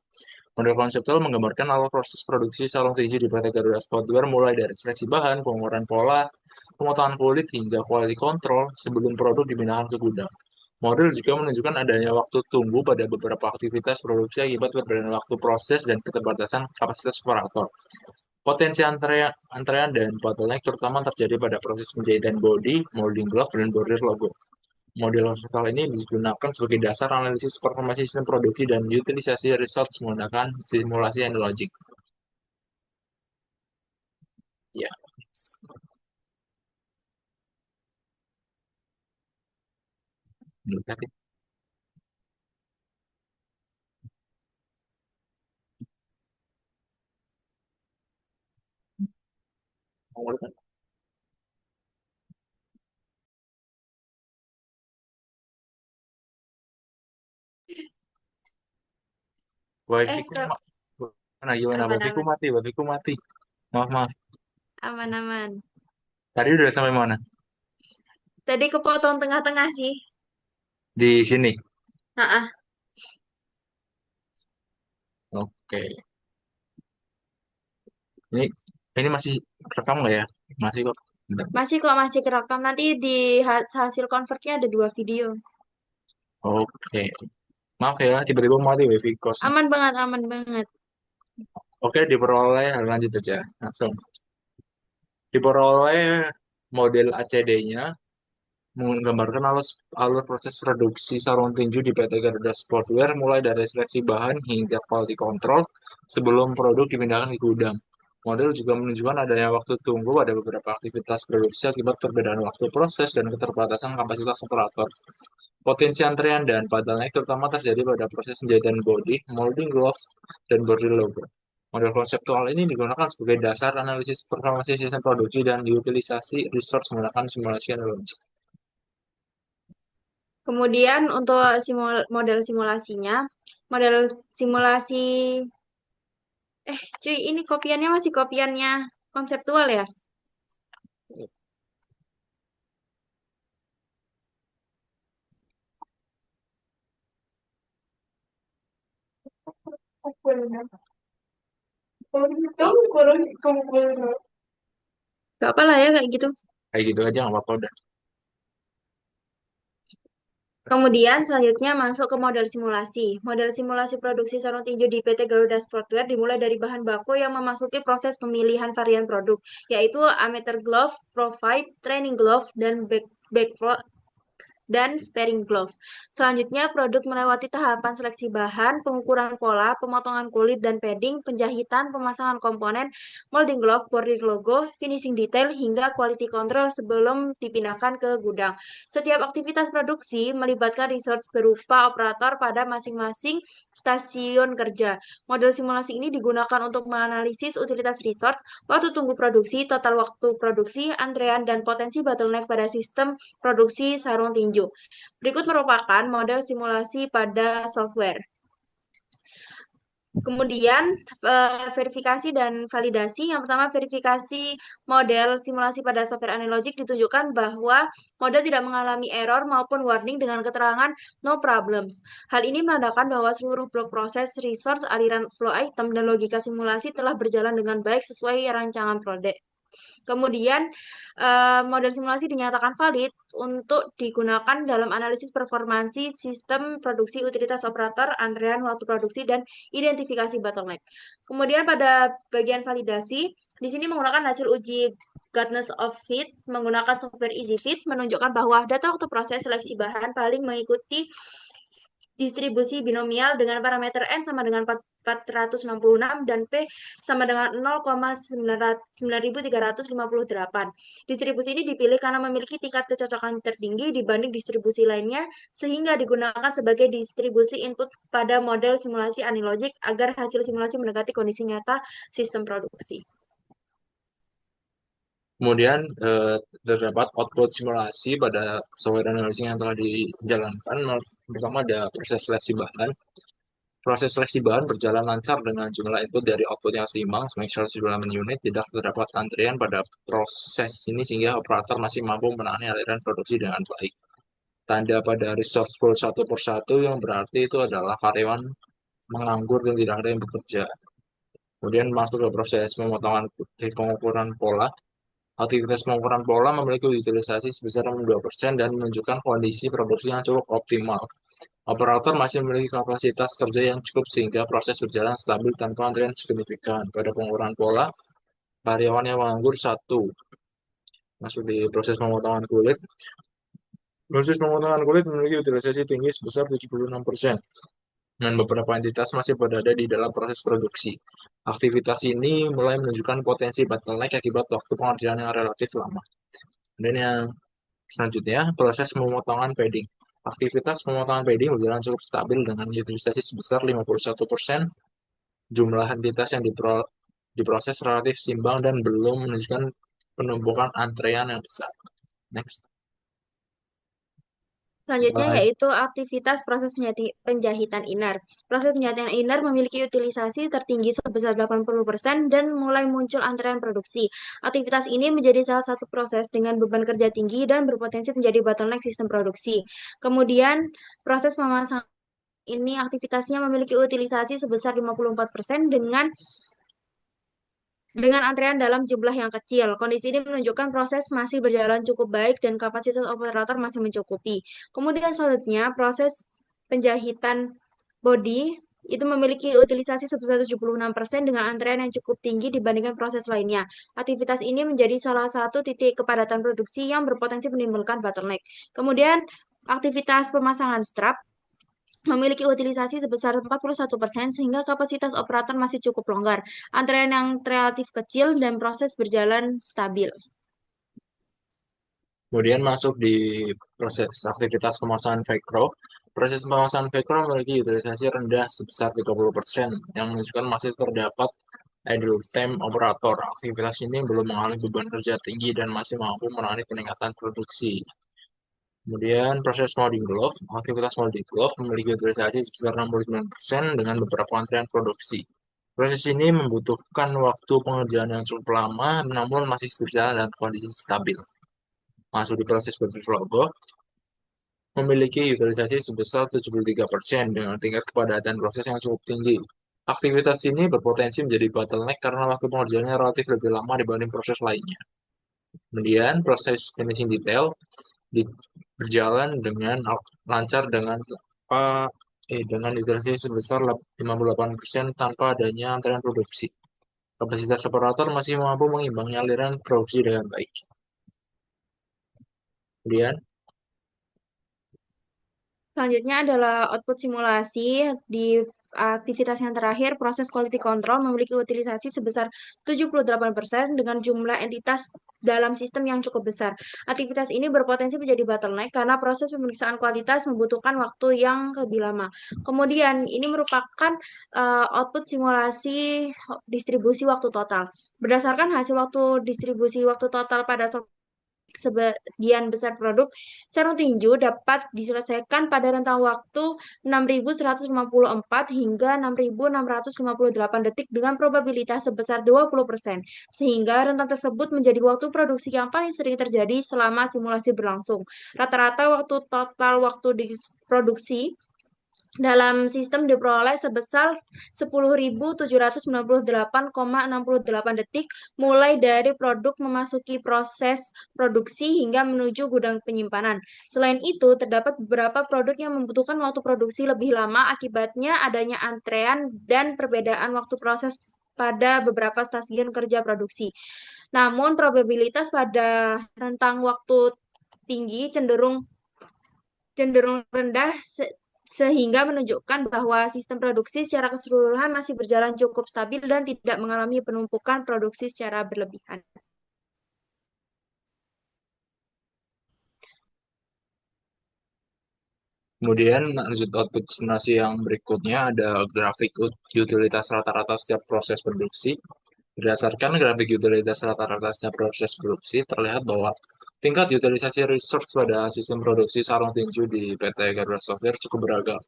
Model konseptual menggambarkan alur proses produksi sarung tinju di PT Garuda Sportwear mulai dari seleksi bahan, pengukuran pola, pemotongan kulit, hingga quality control sebelum produk dipindahkan ke gudang. Model juga menunjukkan adanya waktu tunggu pada beberapa aktivitas produksi akibat perbedaan waktu proses dan keterbatasan kapasitas operator. Potensi antrean dan bottleneck terutama terjadi pada proses penjahitan body, molding glove, dan bordir logo. Model horizontal ini digunakan sebagai dasar analisis performa sistem produksi dan utilisasi results menggunakan simulasi and logic. Ya, mendekati. Eh, Wifi ku kok mana gimana? Wifi ku aman-aman, mati, wifi ku mati. Maaf, maaf. aman-aman. Tadi udah sampai mana? Tadi kepotong tengah-tengah sih. Di sini. Nah, Oke. Ini ini masih rekam nggak ya? Masih kok. Bentar. masih kok masih kerekam. Nanti di hasil convertnya ada dua video. Oke. Maaf ya, tiba-tiba mati wifi kosnya. Aman banget, aman banget. Oke, diperoleh lanjut saja langsung. Diperoleh model ACD-nya menggambarkan alur proses produksi sarung tinju di PT Garuda Sportwear mulai dari seleksi bahan hingga quality control sebelum produk dipindahkan ke gudang. Model juga menunjukkan adanya waktu tunggu pada beberapa aktivitas produksi akibat perbedaan waktu proses dan keterbatasan kapasitas operator. Potensi antrean dan bottleneck terutama terjadi pada proses penjahitan body, molding glove, dan body logo. Model konseptual ini digunakan sebagai dasar analisis performance sistem produksi dan diutilisasi resource menggunakan simulasi analogi. Kemudian untuk model simulasinya, model simulasi, cuy, ini kopiannya masih kopiannya konseptual ya? Gak apa lah ya kayak gitu. Kayak gitu aja nggak apa-apa udah. Kemudian selanjutnya masuk ke model simulasi. Model simulasi produksi sarung tinju di PT Garuda Sportwear dimulai dari bahan baku yang memasuki proses pemilihan varian produk, yaitu amateur glove, profile, training glove, dan sparing glove. Selanjutnya, produk melewati tahapan seleksi bahan, pengukuran pola, pemotongan kulit dan padding, penjahitan, pemasangan komponen, molding glove, body logo, finishing detail, hingga quality control sebelum dipindahkan ke gudang. Setiap aktivitas produksi melibatkan resource berupa operator pada masing-masing stasiun kerja. Model simulasi ini digunakan untuk menganalisis utilitas resource, waktu tunggu produksi, total waktu produksi, antrean, dan potensi bottleneck pada sistem produksi sarung tinju. Berikut merupakan model simulasi pada software. Kemudian verifikasi dan validasi. Yang pertama, verifikasi model simulasi pada software analogic ditunjukkan bahwa model tidak mengalami error maupun warning dengan keterangan no problems. Hal ini menandakan bahwa seluruh blok proses, resource, aliran flow item, dan logika simulasi telah berjalan dengan baik sesuai rancangan proyek. Kemudian, model simulasi dinyatakan valid untuk digunakan dalam analisis performansi sistem produksi, utilitas operator, antrean waktu produksi, dan identifikasi bottleneck. Kemudian pada bagian validasi, di sini menggunakan hasil uji Godness of Fit menggunakan software EasyFit menunjukkan bahwa data waktu proses seleksi bahan paling mengikuti distribusi binomial dengan parameter N sama dengan 466 dan P sama dengan 0,9358. Distribusi ini dipilih karena memiliki tingkat kecocokan tertinggi dibanding distribusi lainnya sehingga digunakan sebagai distribusi input pada model simulasi analogic agar hasil simulasi mendekati kondisi nyata sistem produksi. Kemudian terdapat output simulasi pada software analisis yang telah dijalankan. Pertama ada proses seleksi bahan. Proses seleksi bahan berjalan lancar dengan jumlah input dari output yang seimbang, semisal development unit tidak terdapat antrian pada proses ini sehingga operator masih mampu menangani aliran produksi dengan baik. Tanda pada resource full satu persatu yang berarti itu adalah karyawan menganggur dan tidak ada yang bekerja. Kemudian masuk ke proses pemotongan pengukuran pola. Aktivitas pengukuran pola memiliki utilisasi sebesar 2% dan menunjukkan kondisi produksi yang cukup optimal. Operator masih memiliki kapasitas kerja yang cukup sehingga proses berjalan stabil tanpa antrian signifikan. Pada pengukuran pola, karyawan yang menganggur satu. Masuk di proses pemotongan kulit. Proses pemotongan kulit memiliki utilisasi tinggi sebesar 76%. Dan beberapa entitas masih berada di dalam proses produksi. Aktivitas ini mulai menunjukkan potensi bottleneck akibat waktu pengerjaan yang relatif lama. Dan yang selanjutnya, proses pemotongan padding. Aktivitas pemotongan padding berjalan cukup stabil dengan utilisasi sebesar 51%. Jumlah entitas yang diproses relatif seimbang dan belum menunjukkan penumpukan antrean yang besar. Next. Selanjutnya yaitu aktivitas proses penjahitan inner. Proses penjahitan inner memiliki utilisasi tertinggi sebesar 80% dan mulai muncul antrean produksi. Aktivitas ini menjadi salah satu proses dengan beban kerja tinggi dan berpotensi menjadi bottleneck sistem produksi. Kemudian proses pemasangan ini aktivitasnya memiliki utilisasi sebesar 54% dengan antrean dalam jumlah yang kecil. Kondisi ini menunjukkan proses masih berjalan cukup baik dan kapasitas operator masih mencukupi. Kemudian selanjutnya proses penjahitan body. itu memiliki utilisasi sebesar 76% dengan antrean yang cukup tinggi dibandingkan proses lainnya. Aktivitas ini menjadi salah satu titik kepadatan produksi yang berpotensi menimbulkan bottleneck. Kemudian, aktivitas pemasangan strap memiliki utilisasi sebesar 41% sehingga kapasitas operator masih cukup longgar, antrean yang relatif kecil dan proses berjalan stabil. Kemudian masuk di proses aktivitas pemasangan Vecro. Proses pemasangan Vecro memiliki utilisasi rendah sebesar 30%, yang menunjukkan masih terdapat idle time operator. Aktivitas ini belum mengalami beban kerja tinggi dan masih mampu menangani peningkatan produksi. Kemudian proses molding glove. Aktivitas molding glove memiliki utilisasi sebesar 69% dengan beberapa antrian produksi. Proses ini membutuhkan waktu pengerjaan yang cukup lama, namun masih berjalan dalam kondisi stabil. Masuk di proses beverage logo, memiliki utilisasi sebesar 73% dengan tingkat kepadatan proses yang cukup tinggi. Aktivitas ini berpotensi menjadi bottleneck karena waktu pengerjaannya relatif lebih lama dibanding proses lainnya. Kemudian proses finishing detail berjalan dengan lancar dengan utilisasi sebesar 58% tanpa adanya antrean produksi. Kapasitas operator masih mampu mengimbangi aliran produksi dengan baik. Kemudian Selanjutnya adalah output simulasi. Di aktivitas yang terakhir, proses quality control memiliki utilisasi sebesar 78% dengan jumlah entitas dalam sistem yang cukup besar. Aktivitas ini berpotensi menjadi bottleneck karena proses pemeriksaan kualitas membutuhkan waktu yang lebih lama. Kemudian, ini merupakan output simulasi distribusi waktu total. Berdasarkan hasil waktu distribusi waktu total pada sebagian besar produk sarung tinju dapat diselesaikan pada rentang waktu 6.154 hingga 6.658 detik dengan probabilitas sebesar 20%, sehingga rentang tersebut menjadi waktu produksi yang paling sering terjadi selama simulasi berlangsung. Rata-rata waktu total waktu produksi dalam sistem diperoleh sebesar 10.798,68 detik mulai dari produk memasuki proses produksi hingga menuju gudang penyimpanan. Selain itu, terdapat beberapa produk yang membutuhkan waktu produksi lebih lama akibatnya adanya antrean dan perbedaan waktu proses pada beberapa stasiun kerja produksi. Namun, probabilitas pada rentang waktu tinggi cenderung rendah sehingga menunjukkan bahwa sistem produksi secara keseluruhan masih berjalan cukup stabil dan tidak mengalami penumpukan produksi secara berlebihan. Kemudian lanjut output simulasi yang berikutnya ada grafik utilitas rata-rata setiap proses produksi. Berdasarkan grafik utilitas rata-rata setiap proses produksi, terlihat bahwa tingkat utilisasi resource pada sistem produksi sarung tinju di PT Garuda Software cukup beragam.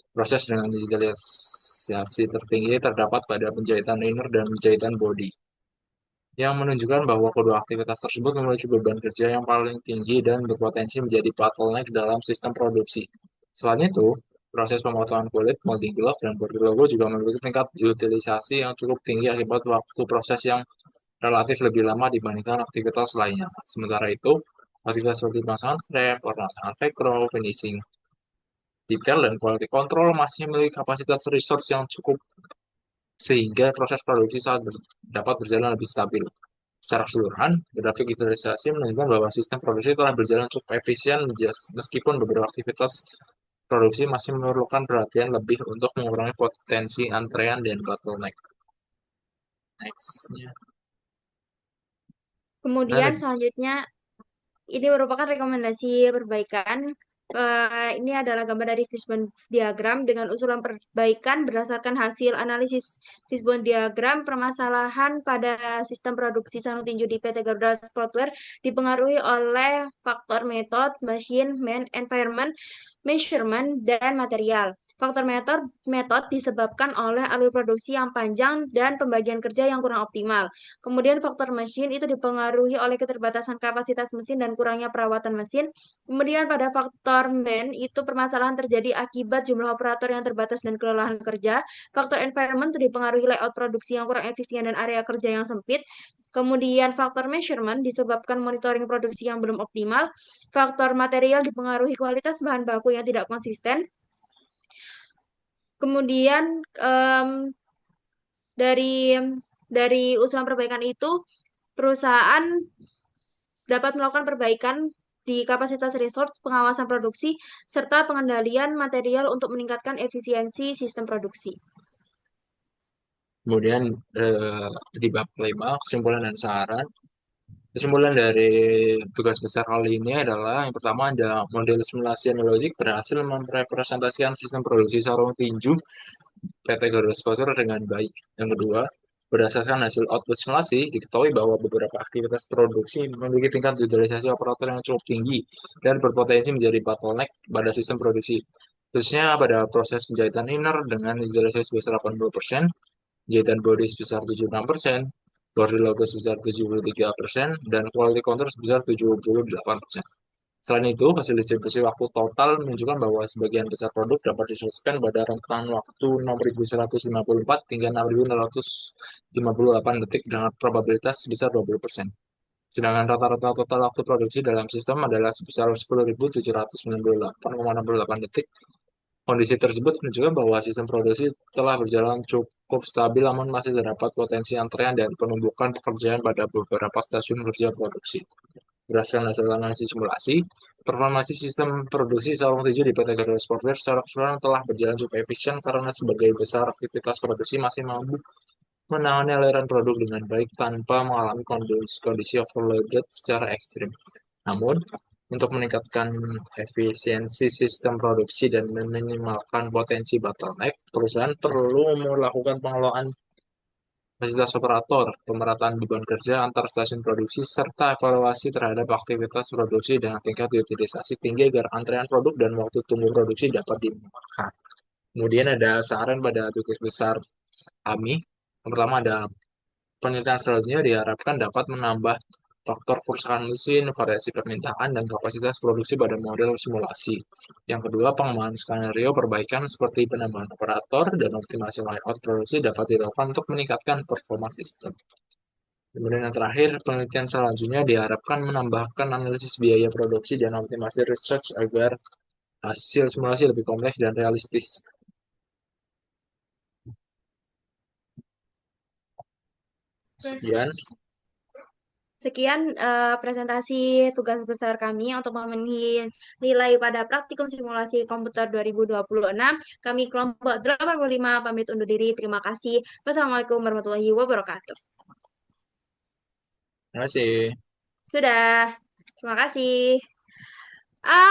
Proses dengan utilisasi tertinggi terdapat pada penjahitan inner dan penjahitan body, yang menunjukkan bahwa kedua aktivitas tersebut memiliki beban kerja yang paling tinggi dan berpotensi menjadi bottleneck dalam sistem produksi. Selain itu, proses pemotongan kulit, molding glove, dan body logo juga memiliki tingkat utilisasi yang cukup tinggi akibat waktu proses yang relatif lebih lama dibandingkan aktivitas lainnya. Sementara itu, aktivitas seperti pemasangan strap, pemasangan velcro, finishing detail, dan quality control masih memiliki kapasitas resource yang cukup sehingga proses produksi dapat berjalan lebih stabil. Secara keseluruhan, grafik utilisasi menunjukkan bahwa sistem produksi telah berjalan cukup efisien meskipun beberapa aktivitas produksi masih memerlukan perhatian lebih untuk mengurangi potensi antrean dan bottleneck. Next-nya. Kemudian Nah, selanjutnya ini merupakan rekomendasi perbaikan. Ini adalah gambar dari fishbone diagram dengan usulan perbaikan berdasarkan hasil analisis fishbone diagram. Permasalahan pada sistem produksi sarung tinju di PT Garuda Software dipengaruhi oleh faktor metode, machine, man, environment, measurement, dan material. Faktor metode disebabkan oleh alur produksi yang panjang dan pembagian kerja yang kurang optimal. Kemudian faktor mesin itu dipengaruhi oleh keterbatasan kapasitas mesin dan kurangnya perawatan mesin. Kemudian pada faktor man itu permasalahan terjadi akibat jumlah operator yang terbatas dan kelelahan kerja. Faktor environment itu dipengaruhi layout produksi yang kurang efisien dan area kerja yang sempit. Kemudian faktor measurement disebabkan monitoring produksi yang belum optimal. Faktor material dipengaruhi kualitas bahan baku yang tidak konsisten. Kemudian em, dari usulan perbaikan itu, perusahaan dapat melakukan perbaikan di kapasitas resource, pengawasan produksi, serta pengendalian material untuk meningkatkan efisiensi sistem produksi. Kemudian di bab kelima, kesimpulan dan saran. Kesimpulan dari tugas besar kali ini adalah yang pertama ada model simulasi analogi berhasil merepresentasikan sistem produksi sarung tinju PT Garuda Sponsor dengan baik. Yang kedua, berdasarkan hasil output simulasi, diketahui bahwa beberapa aktivitas produksi memiliki tingkat utilisasi operator yang cukup tinggi dan berpotensi menjadi bottleneck pada sistem produksi, khususnya pada proses penjahitan inner dengan utilisasi sebesar 80%, jahitan body sebesar 76%, body logo sebesar 73%, dan quality control sebesar 78%. Selain itu, hasil distribusi waktu total menunjukkan bahwa sebagian besar produk dapat diselesaikan pada rentan waktu 6.154 hingga 6.658 detik dengan probabilitas sebesar 20%. Sedangkan rata-rata total waktu produksi dalam sistem adalah sebesar 10.798,68 detik. Kondisi tersebut menunjukkan bahwa sistem produksi telah berjalan cukup stabil namun masih terdapat potensi antrean dan penumpukan pekerjaan pada beberapa stasiun kerja produksi. Berdasarkan hasil analisis simulasi, performasi sistem produksi sarung tinju di PT Garuda Sportwear secara keseluruhan telah berjalan cukup efisien karena sebagai besar aktivitas produksi masih mampu menangani aliran produk dengan baik tanpa mengalami kondisi overloaded secara ekstrim. Namun, untuk meningkatkan efisiensi sistem produksi dan meminimalkan potensi bottleneck, perusahaan perlu melakukan pengelolaan kapasitas operator, pemerataan beban kerja antar stasiun produksi, serta evaluasi terhadap aktivitas produksi dengan tingkat utilisasi tinggi agar antrean produk dan waktu tunggu produksi dapat diminimalkan. Kemudian ada saran pada tugas besar kami. Yang pertama ada penelitian selanjutnya diharapkan dapat menambah faktor kerusakan mesin, variasi permintaan, dan kapasitas produksi pada model simulasi. Yang kedua, pengembangan skenario perbaikan seperti penambahan operator dan optimasi layout produksi dapat dilakukan untuk meningkatkan performa sistem. Kemudian yang terakhir, penelitian selanjutnya diharapkan menambahkan analisis biaya produksi dan optimasi research agar hasil simulasi lebih kompleks dan realistis. Sekian. Sekian presentasi tugas besar kami untuk memenuhi nilai pada praktikum simulasi komputer 2026. Kami kelompok 85 pamit undur diri. Terima kasih. Wassalamualaikum warahmatullahi wabarakatuh. Terima kasih. Sudah. Terima kasih. Ah.